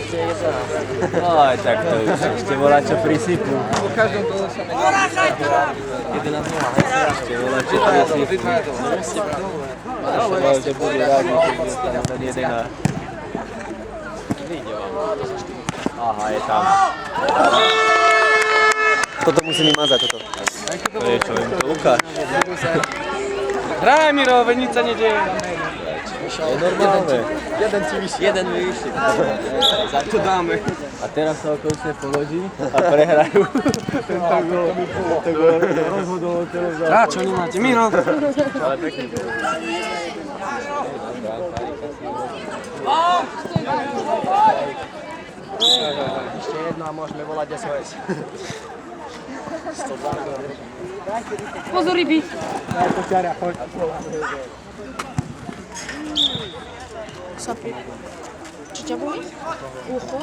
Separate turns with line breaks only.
Oj, tak to już. Ešte volá, čo prisypnú.
Po každom to sa mi
11 ešte volá, čo prisypnú. Povedal, že budú rádi, keď dostanú ten 11. Aha, je tam.
Toto musí mi mazať, toto.
To je čo, im to ukáž.
Hraj, Miro, veď nič sa nedeje.
Je normálne.
Jeden mi vyšší.
To dáme.
A teraz sa okolčne položí a prehrajú. Tento gól rozhodol celú zápas.
Á, čo nemáte, Miro?
Ale pekný gól.
Ešte jedno a môžeme volať SOS.
Pozor, ryby. Sapy. Czy cię boli? Ucho?